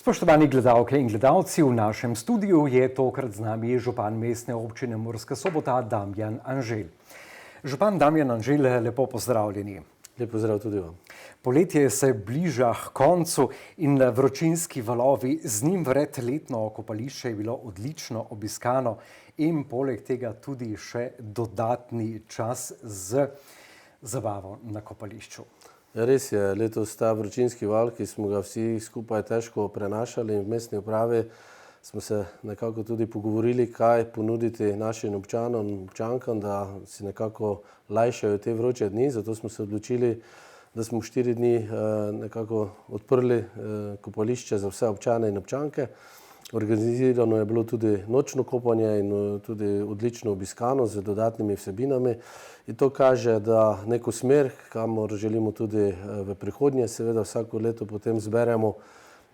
Spoštovani gledalke in gledalci, v našem studiu je tokrat z nami župan mestne občine Murska Sobota Damjan Anželj. Župan Damjan Anželj, lepo pozdravljeni. Lep pozdrav tudi vam. Poletje se bliža k koncu in vročinski valovi, z njim vred letno kopališče je bilo odlično obiskano in poleg tega tudi še dodatni čas z zabavo na kopališču. Res je, letos ta vročinski val, ki smo ga vsi skupaj težko prenašali in v mestni upravi, smo se nekako tudi pogovorili, kaj ponuditi našim občanom in občankam, da si nekako lajšajo te vroče dni. Zato smo se odločili, da smo 4 dni nekako odprli kopališče za vse občane in občanke. Organizirano je bilo tudi nočno kopanje in tudi odlično obiskano z dodatnimi vsebinami. In to kaže, da neko smer, kamor želimo tudi v prihodnje, seveda vsako leto potem zberemo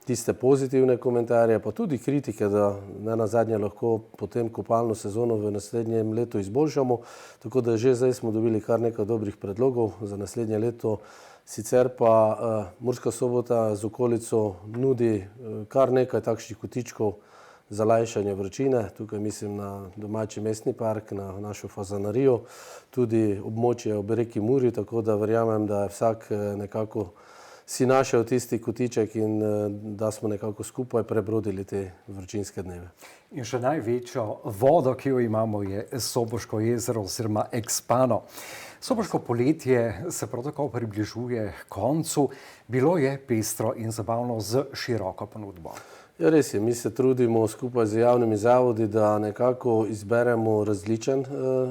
tiste pozitivne komentarje, pa tudi kritike, da ne nazadnje lahko potem kopalno sezono v naslednjem letu izboljšamo. Tako da že zdaj smo dobili kar nekaj dobrih predlogov za naslednje leto. Sicer pa Murska Sobota z okolico nudi kar nekaj takšnih kotičkov za lajšanje vročine. Tukaj mislim na domači mestni park, na našo fazanarijo, tudi območje ob reki Muri, tako da verjamem, da je vsak nekako si našel tisti kotiček in da smo nekako skupaj prebrodili te vročinske dneve. In še največjo vodo, ki jo imamo, je Soboško jezero oziroma Expano. Soboško poletje se prav tako približuje koncu. Bilo je pestro in zabavno z široko ponudbo. Ja, res je, mi se trudimo skupaj z javnimi zavodi, da nekako izberemo različen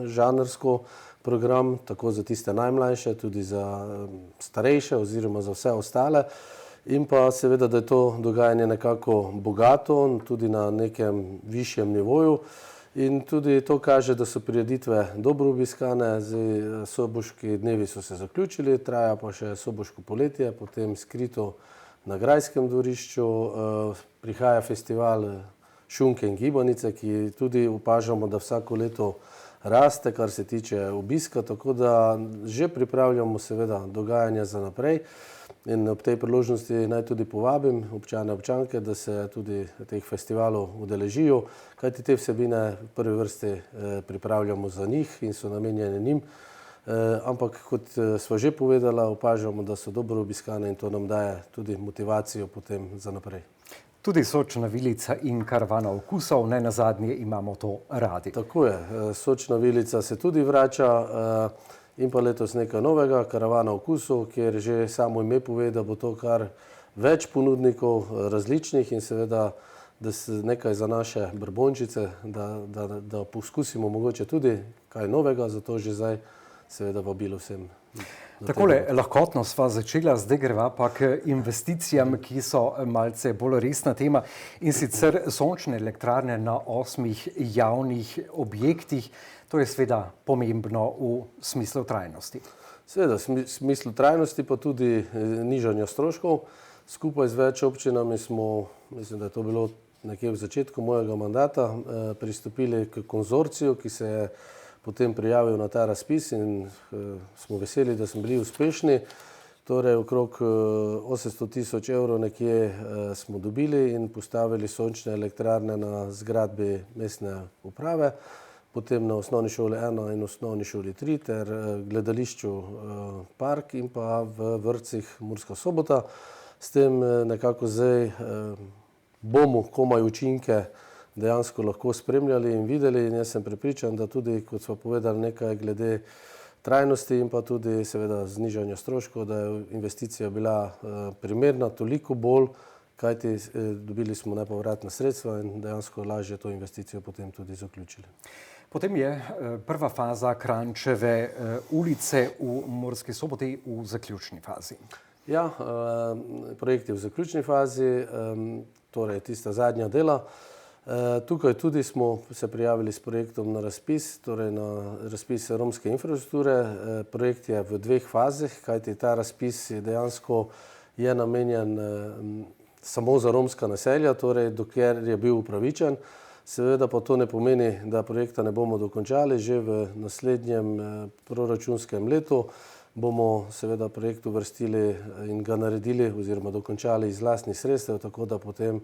žanrsko program, tako za tiste najmlajše, tudi za starejše oziroma za vse ostale. In pa seveda, da je to dogajanje nekako bogato, tudi na nekem višjem nivoju. In tudi to kaže, da so prireditve dobro obiskane. Zdaj, soboški dnevi so se zaključili, traja pa še soboško poletje, potem skrito na Grajskem dvorišču. Prihaja festival Šunke in gibanice, ki tudi opažamo, da vsako leto raste, kar se tiče obiska, tako da že pripravljamo seveda dogajanja za naprej. In ob tej priložnosti naj tudi povabim občane, občanke, da se tudi teh festivalov udeležijo, kajti te vsebine v prvi vrsti pripravljamo za njih in so namenjene njim. Ampak kot sva že povedala, opažamo, da so dobro obiskane in to nam daje tudi motivacijo potem za naprej. Tudi Sočna vilica in karavana okusov, ne nazadnje imamo to radi. Tako je, Sočna vilica se tudi vrača in pa letos nekaj novega, karavana okusov, kjer že samo ime pove, da bo to kar več ponudnikov različnih in seveda, da se nekaj za naše brbončice, da poskusimo mogoče tudi kaj novega, zato že zdaj seveda vabilo vsem. Takole lahkotno sva začela, zdaj greva pa k investicijam, ki so malce bolj resna tema, in sicer sončne elektrarne na 8 javnih objektih. To je seveda pomembno v smislu trajnosti. Seveda, v smislu trajnosti pa tudi nižanja stroškov. Skupaj z več občinami smo, mislim, da je to bilo nekje v začetku mojega mandata, pristopili k konzorciju, ki se je potem prijavil na ta razpis in smo veseli, da smo bili uspešni. Torej, okrog 800 000 evrov nekje smo dobili in postavili sončne elektrarne na zgradbi mestne uprave, potem na osnovni šoli 1 in osnovni šoli 3 ter gledališču Park in pa v vrtcih Murska Sobota. S tem nekako zdaj bomo komaj učinke dejansko lahko spremljali in videli in jaz sem prepričan, da tudi, kot smo povedali, nekaj glede trajnosti in pa tudi seveda znižanja stroškov, da je investicija bila primerna, toliko bolj, kajti dobili smo nepovratna sredstva in dejansko lažje to investicijo potem tudi zaključili. Potem je prva faza Kranjčeve ulice v Murski Soboti v zaključni fazi. Ja, projekt je v zaključni fazi, torej tista zadnja dela. Tukaj tudi smo se prijavili s projektom na razpis, torej na razpis romske infrastrukture. Projekt je v 2 fazah, kajti ta razpis je dejansko namenjen samo za romska naselja, torej dokler je bil upravičen. Seveda pa to ne pomeni, da projekta ne bomo dokončali že v naslednjem proračunskem letu. bomo seveda projekt uvrstili in ga naredili oziroma dokončali iz lastnih sredstev, tako da potem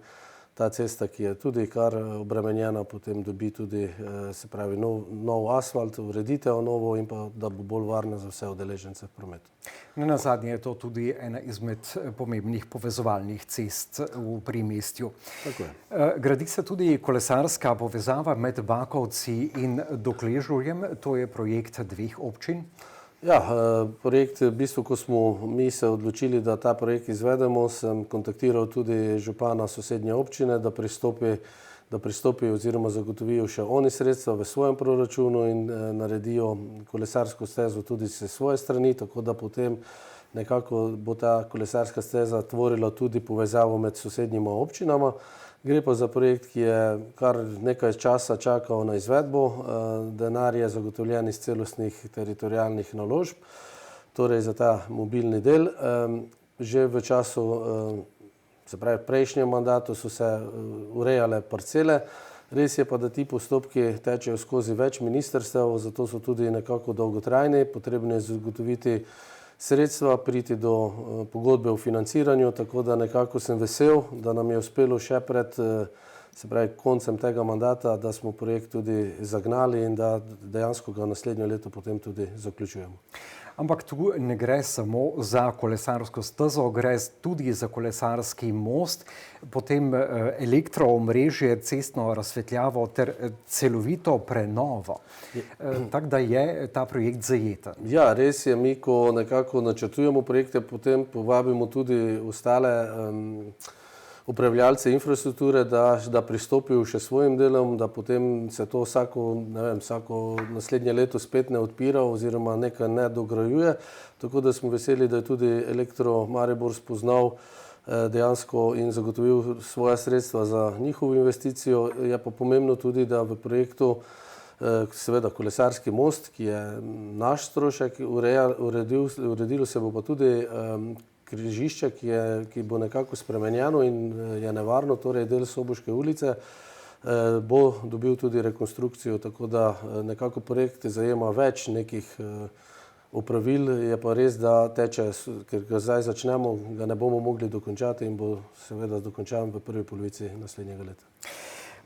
ta cesta, ki je tudi kar obremenjena, potem dobi tudi, se pravi, nov asfalt, ureditev novo in pa da bo bolj varna za vse udeležence v prometu. Nenazadnje je to tudi ena izmed pomembnih povezovalnih cest v Primestju. Tako je. Gradi se tudi kolesarska povezava med Bakovci in Dokležurjem, to je projekt dveh občin. Ja, projekt, v bistvu, ko smo mi se odločili, da ta projekt izvedemo, sem kontaktiral tudi župana sosednje občine, da pristopi oziroma zagotovijo še oni sredstva v svojem proračunu in naredijo kolesarsko stezo tudi se svoje strani, tako da potem nekako bo ta kolesarska steza tvorila tudi povezavo med sosednjima občinama. Gre pa za projekt, ki je kar nekaj časa čakal na izvedbo, denar je zagotovljen iz celostnih teritorialnih naložb, torej za ta mobilni del. Že v času, se pravi v prejšnjem mandatu so se urejale parcele, res je pa, da ti postopki tečejo skozi več ministrstev, zato so tudi nekako dolgotrajni, potrebno je zagotoviti sredstva, priti do pogodbe o financiranju, tako da nekako sem vesel, da nam je uspelo še pred, se pravi, koncem tega mandata, da smo projekt tudi zagnali in da dejansko ga naslednje leto potem tudi zaključujemo. Ampak tu ne gre samo za kolesarsko stezo, gre tudi za kolesarski most, potem elektroomrežje, cestno razsvetljavo ter celovito prenovo. Tako da je ta projekt zajeten. Ja, res je, mi ko nekako načrtujemo projekte, potem povabimo tudi ostale upravljalce infrastrukture, da pristopijo še svojim delom, da potem se to vsako naslednje leto spet ne odpira oziroma nekaj ne dograjuje. Tako da smo veseli, da je tudi Elektro Maribor spoznal dejansko in zagotovil svoja sredstva za njihovo investicijo. Je pa pomembno tudi, da v projektu seveda kolesarski most, ki je naš strošek, uredilo se bo pa tudi križišče, ki bo nekako spremenjeno in je nevarno, torej del Soboške ulice, bo dobil tudi rekonstrukcijo, tako da nekako projekt zajema več nekih opravil, je pa res, da teče, ker ga zdaj začnemo, ga ne bomo mogli dokončati in bo seveda dokončan v prvi polovici naslednjega leta.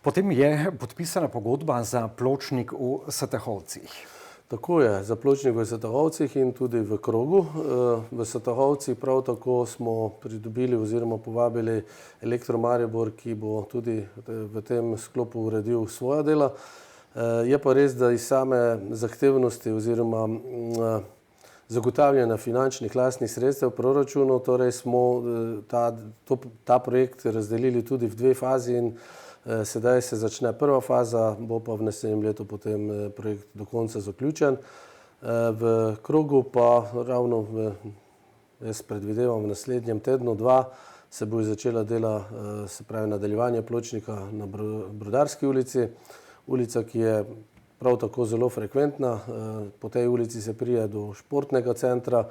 Potem je podpisana pogodba za pločnik v Satahovcih. Tako je, za pločnik v Satahovcih in tudi v Krogu. V Satahovcih prav tako smo pridobili oziroma povabili Elektro Maribor, ki bo tudi v tem sklopu uredil svoja dela. Je pa res, da iz same zahtevnosti oziroma zagotavljanja finančnih lastnih sredstev v proračunu, torej smo ta projekt razdelili tudi v dve fazi in sedaj se začne prva faza, bo pa v naslednjem letu potem projekt do konca zaključen. V Krogu pa ravno jaz predvidevam v naslednjem tednu, dva, se bo začela dela, se pravi nadaljevanje pločnika na Brodarski ulici. Ulica, ki je prav tako zelo frekventna, po tej ulici se pride do športnega centra,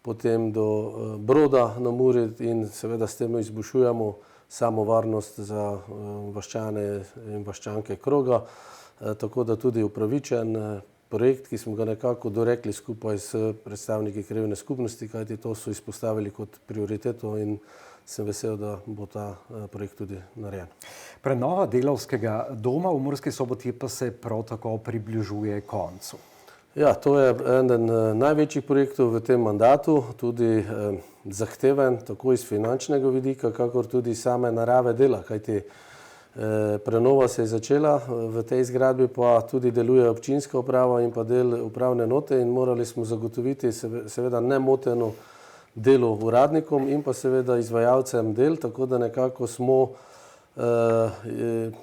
potem do Broda na Muri in seveda s tem izboljšujemo samo varnost za vaščane in vaščanke Kroga, tako da tudi upravičen projekt, ki smo ga nekako dorekli skupaj s predstavniki krajevne skupnosti, kajti to so izpostavili kot prioriteto in sem vesel, da bo ta projekt tudi narejen. Prenova delavskega doma v Murski Soboti pa se prav tako približuje koncu. Ja, to je eden največjih projektov v tem mandatu, tudi zahteven, tako iz finančnega vidika, kakor tudi same narave dela, kajti prenova se je začela, v tej zgradbi pa tudi deluje občinska uprava in pa del upravne enote in morali smo zagotoviti seveda nemoteno delo uradnikom in pa seveda izvajalcem del, tako da nekako smo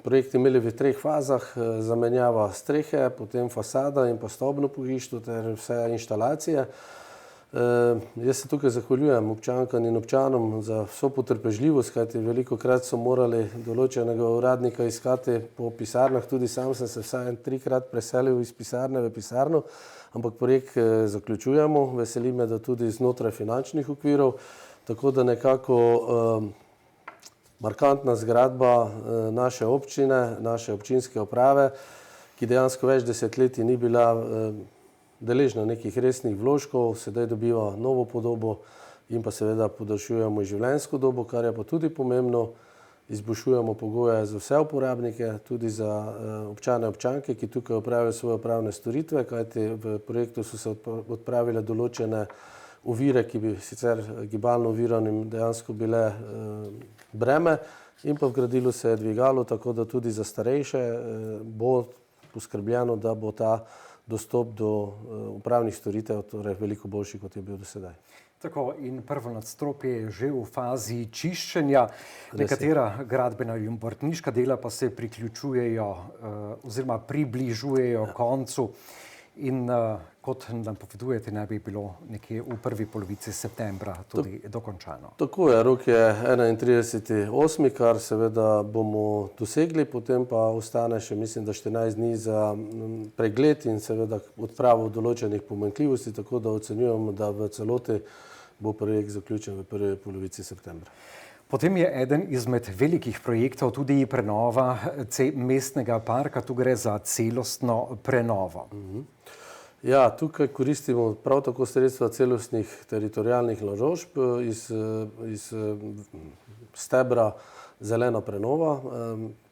projekt imeli v treh fazah, zamenjava strehe, potem fasada in pa stavbno pohištvo ter vse inštalacije. Jaz se tukaj zahvaljujem občankam in občanom za vso potrpežljivost, kajti velikokrat so morali določenega uradnika iskati po pisarnah, tudi sam sem se vsaj 3-krat preselil iz pisarne v pisarno, ampak projekt zaključujemo, veseli me, da tudi znotraj finančnih okvirov, tako da nekako markantna zgradba naše občine, naše občinske uprave, ki dejansko več desetletij ni bila deležna nekih resnih vložkov, sedaj dobiva novo podobo in pa seveda podaljšujemo življenjsko dobo, kar je pa tudi pomembno, izboljšujemo pogoje za vse uporabnike, tudi za občane, občanke, ki tukaj opravijo svoje upravne storitve, kajti v projektu so se odpravile določene ovire, ki bi sicer gibalno oviranim dejansko bile breme, in pa vgradilo se je dvigalo, tako da tudi za starejše bo poskrbljeno, da bo ta dostop do upravnih storitev torej veliko boljši, kot je bil do sedaj. Tako, in prvo nadstropje je že v fazi čiščenja, nekatera gradbena in obrtniška dela pa se priključujejo oziroma približujejo koncu in kot nam povedujete, naj bi bilo nekje v prvi polovici septembra tudi dokončano. Tako je, rok je 31.8., kar seveda bomo dosegli, potem pa ostane še, mislim, da 14 dni za pregled in seveda odpravo določenih pomanjkljivosti, tako da ocenjujemo, da v celoti bo projekt zaključen v prvi polovici septembra. Potem je eden izmed velikih projektov tudi prenova mestnega parka, tu gre za celostno prenovo. Ja, tukaj koristimo prav tako sredstva celostnih teritorialnih naložb iz stebra Zelena prenova.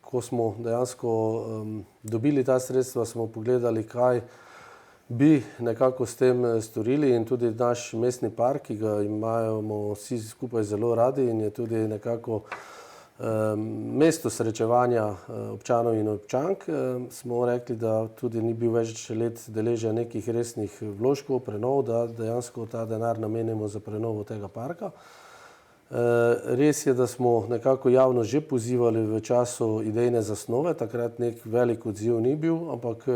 Ko smo dejansko dobili ta sredstva, smo pogledali, kaj bi nekako s tem storili, in tudi naš mestni park, ki ga imamo vsi skupaj zelo radi in je tudi nekako mesto srečevanja občanov in občank, smo rekli, da tudi ni bil več let deležen nekih resnih vložkov, prenov, da dejansko ta denar namenimo za prenovo tega parka. Res je, da smo nekako javno že pozivali v času idejne zasnove, takrat nek velik odziv ni bil, ampak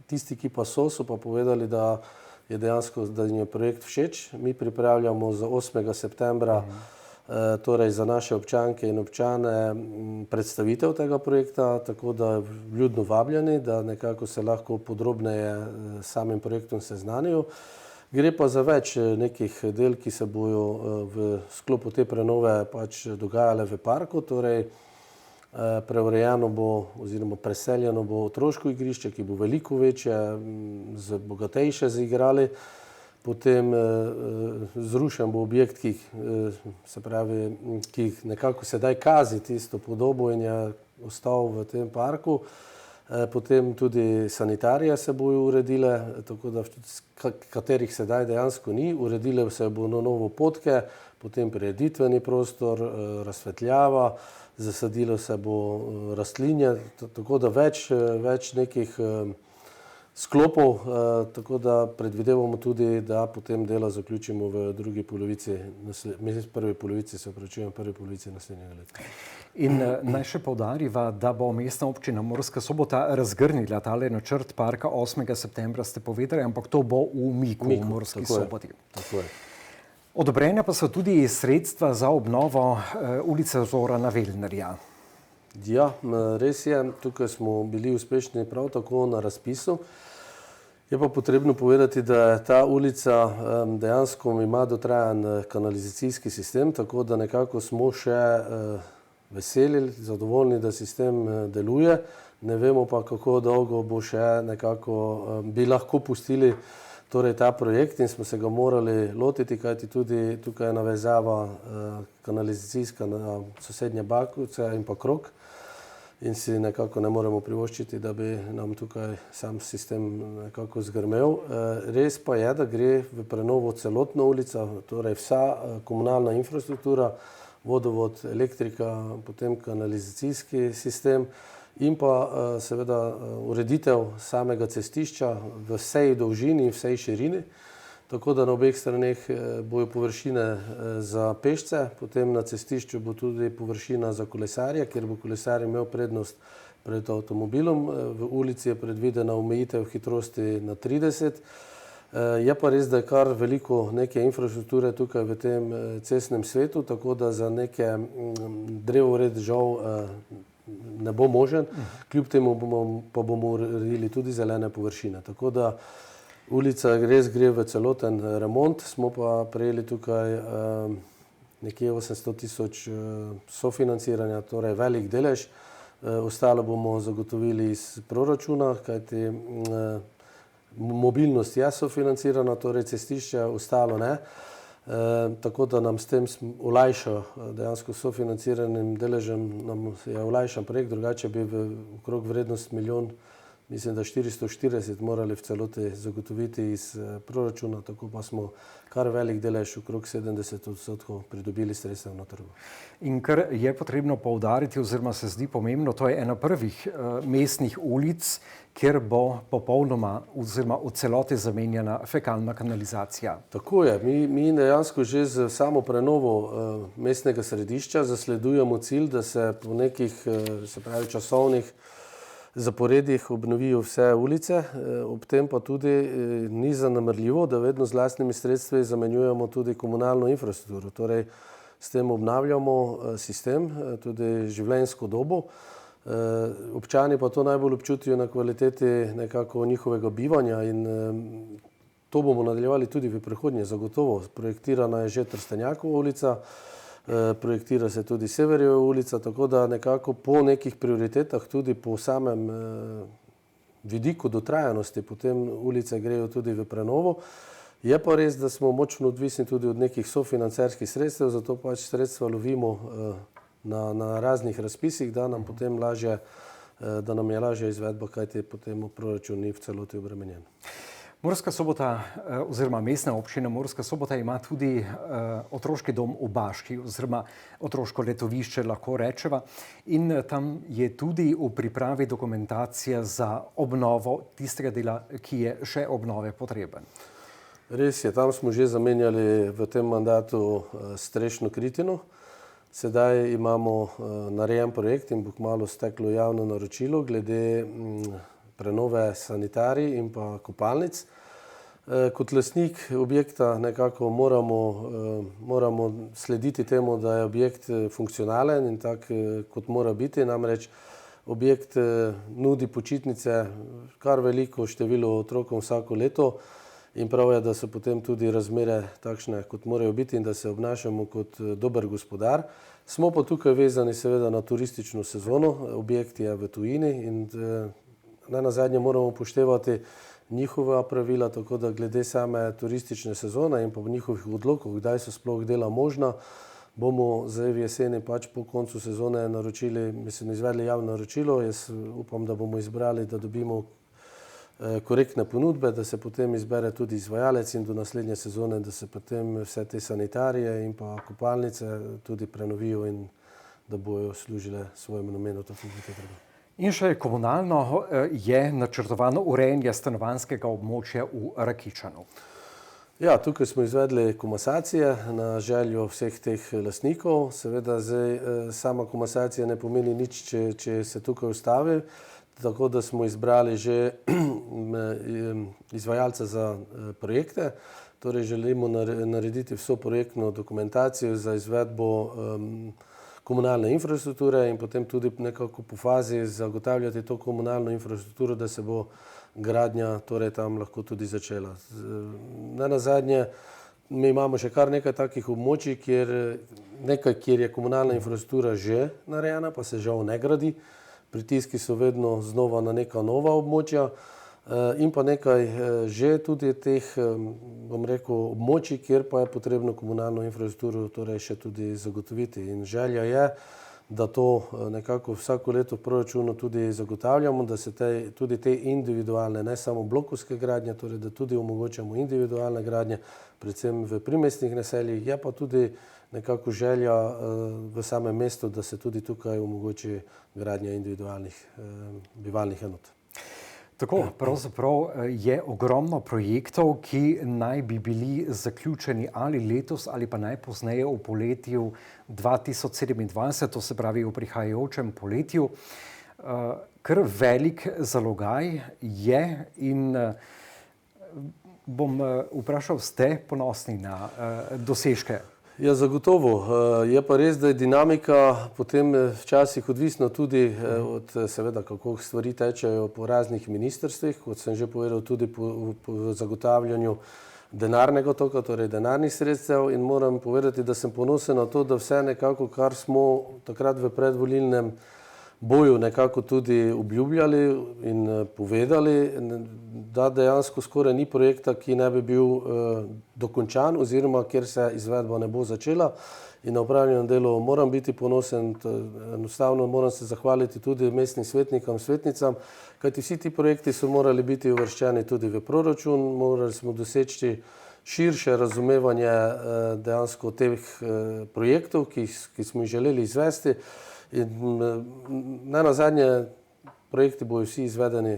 tisti, ki pa so pa povedali, da je dejansko, da jim je projekt všeč. Mi pripravljamo za 8. septembra, torej za naše občanke in občane, predstavitev tega projekta, tako da vljudno vabljeni, da nekako se lahko podrobneje s samim projektom seznanijo. Gre pa za več nekih del, ki se bojo v sklopu te prenove pač dogajale v parku, torej preurejeno bo oziroma preseljeno bo otroško igrišče, ki bo veliko večje, bogatejše z igrali, potem zrušen bo objekt, ki jih nekako sedaj kazi tisto podobo in je ostal v tem parku. Potem tudi sanitarije se bojo uredile, tako da katerih sedaj dejansko ni. Uredile se bo na novo potke, potem prireditveni prostor, razsvetljava, zasadilo se bo rastlinje, tako da več nekih sklopov, tako da predvidevamo tudi, da potem delo zaključimo v prvi polovici naslednjega leta. In naj še poudarjiva, da bo Mestna občina Murska Sobota razgrnila tale načrt parka 8. septembra, ste povedali, ampak to bo v Miku, v Murski Soboti. Tako je. Odobrene pa so tudi sredstva za obnovo ulice Zorana Velnerja. Ja, res je, tukaj smo bili uspešni prav tako na razpisu. Je pa potrebno povedati, da ta ulica dejansko ima dotrajan kanalizacijski sistem, tako da nekako smo še veseli, zadovoljni, da sistem deluje. Ne vemo pa, kako dolgo bo še nekako bi lahko pustili torej ta projekt in smo se ga morali lotiti, kajti tudi tukaj je navezava kanalizacijska na sosednje Bakovce in pa Krog in si nekako ne moremo privoščiti, da bi nam tukaj sam sistem nekako zgrmel. Res pa je, da gre v prenovo celotna ulica, torej vsa komunalna infrastruktura, vodovod, elektrika, potem kanalizacijski sistem in pa seveda ureditev samega cestišča v vsej dolžini in vsej širini, tako da na obeh straneh bojo površine za pešce, potem na cestišču bo tudi površina za kolesarje, kjer bo kolesar imel prednost pred avtomobilom. V ulici je predvidena omejitev hitrosti na 30. Je pa res, da je kar veliko neke infrastrukture tukaj v tem cestnem svetu, tako da za neke drevored žal ne bo možen, kljub temu pa bomo uredili tudi zelene površine. Tako da ulica res gre v celoten remont, smo pa prejeli tukaj nekje 800.000 sofinanciranja, torej velik delež. Ostalo bomo zagotovili iz proračuna, kajti mobilnost je sofinancirana, torej cestišče, ostalo ne. Tako da nam s tem olajša dejansko sofinanciranim deležem, nam je olajšan projekt, drugače bi v okrog vrednost milijon, mislim, da 440 morali v celoti zagotoviti iz proračuna, tako pa smo kar velik delež, okrog 70% pridobili sredstev na trgu. In kar je potrebno poudariti, oziroma se zdi pomembno, to je ena prvih mestnih ulic, kjer bo popolnoma oziroma v celoti zamenjana fekalna kanalizacija. Tako je. Mi dejansko že z samo prenovo mestnega središča zasledujemo cilj, da se po nekih, se pravi, časovnih zaporedih obnovijo vse ulice, ob tem pa tudi ni zanemarljivo, da vedno z lastnimi sredstvi zamenjujemo tudi komunalno infrastrukturo. Torej, s tem obnavljamo sistem, tudi življenjsko dobo. Občani pa to najbolj občutijo na kvaliteti nekako njihovega bivanja in to bomo nadaljevali tudi v prihodnje, zagotovo. Projektirana je že Trstenjakova ulica, projektira se tudi Severjeva ulica, tako da nekako po nekih prioritetah tudi po samem vidiku dotrajanosti potem ulice grejo tudi v prenovo. Je pa res, da smo močno odvisni tudi od nekih sofinancerskih sredstev, zato pač sredstva lovimo na raznih razpisih, da nam je lažja izvedba, kajti potem proračun ni v celoti obremenjen. Murska Sobota oziroma mestna občina Murska Sobota ima tudi otroški dom v Baški oziroma otroško letovišče, lahko rečeva, in tam je tudi v pripravi dokumentacija za obnovo tistega dela, ki je še obnove potreben. Res je, tam smo že zamenjali v tem mandatu strešno kritino. Sedaj imamo narejen projekt in bo kmalu steklo javno naročilo glede prenove sanitarij in pa kopalnic. Kot lastnik objekta nekako moramo slediti temu, da je objekt funkcionalen in tak, kot mora biti. Namreč objekt nudi počitnice kar veliko število otrokom vsako leto in prav je, da so potem tudi razmere takšne, kot morajo biti in da se obnašamo kot dober gospodar. Smo pa tukaj vezani seveda na turistično sezono, objekt je v tujini in nenazadnje moramo upoštevati njihova pravila, tako da glede same turistične sezone in pa njihovih odlokov, kdaj so sploh dela možna, bomo zdaj v jeseni pač po koncu sezone izvedli javno naročilo. Jaz upam, da bomo izbrali, da dobimo korektne ponudbe, da se potem izbere tudi izvajalec in do naslednje sezone, da se potem vse te sanitarije in pa kopalnice tudi prenovijo in da bojo služile svojemu namenu, tako kot je treba. In še komunalno je načrtovano urejanje stanovanjskega območja v Rakičanu. Ja, tukaj smo izvedli komasacije na željo vseh teh lastnikov. Seveda zdaj sama komasacija ne pomeni nič, če se tukaj ustavi, tako da smo izbrali že izvajalca za projekte. Torej želimo narediti vso projektno dokumentacijo za izvedbo komunalne infrastrukture in potem tudi nekako po fazi zagotavljati to komunalno infrastrukturo, da se bo gradnja torej tam lahko tudi začela. Nenazadnje, mi imamo še kar nekaj takih območij, kjer je komunalna infrastruktura že narejena, pa se žal ne gradi. Pritiski so vedno znova na neka nova območja in pa nekaj že tudi teh, bom rekel, območij, kjer pa je potrebno komunalno infrastrukturo torej še tudi zagotoviti. In želja je, da to nekako vsako leto v proračunu tudi zagotavljamo, da se tudi te individualne, ne samo blokovske gradnje, torej da tudi omogočamo individualne gradnje, predvsem v primestnih naseljih, je pa tudi nekako želja v samem mestu, da se tudi tukaj omogoči gradnja individualnih bivalnih enot. Tako, pravzaprav je ogromno projektov, ki naj bi bili zaključeni ali letos ali pa najpozneje v poletju 2027, to se pravi v prihajajočem poletju. Kar velik zalogaj je in bom vprašal, ste ponosni na dosežke? Ja, zagotovo. Je pa res, da je dinamika potem včasih odvisna tudi od seveda, kako stvari tečejo po raznih ministrstvih, kot sem že povedal, tudi po zagotavljanju denarnega toka, torej denarnih sredstev, in moram povedati, da sem ponosen na to, da vse nekako, kar smo takrat v predvolilnem boju nekako tudi obljubljali in povedali, da dejansko skoraj ni projekta, ki ne bi bil dokončan oziroma kjer se izvedba ne bo začela. In na opravljenem delu moram biti ponosen, enostavno moram se zahvaliti tudi mestnim svetnikom, svetnicam, kajti vsi ti projekti so morali biti uvrščeni tudi v proračun, morali smo doseči širše razumevanje dejansko teh projektov, ki smo jih želeli izvesti. In ne nazadnje, projekti bodo vsi izvedeni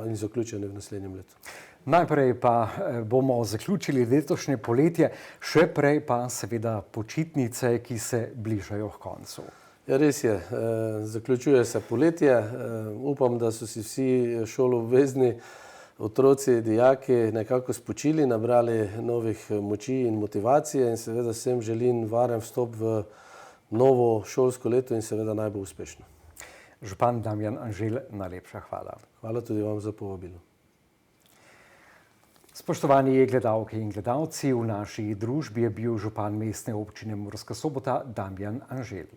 in zaključeni v naslednjem letu. Najprej pa bomo zaključili letošnje poletje, še prej pa seveda počitnice, ki se bližajo h koncu. Ja, res je, zaključuje se poletje, upam, da so si vsi šoloobvezni otroci, dijaki nekako spočili, nabrali novih moči in motivacije in seveda vsem želim varen vstop v novo šolsko leto in seveda naj bo uspešno. Župan Damjan Anželj, najlepša hvala. Hvala tudi vam za povabilo. Spoštovani gledalke in gledalci, v naši družbi je bil župan Mestne občine Murska Sobota Damjan Anželj.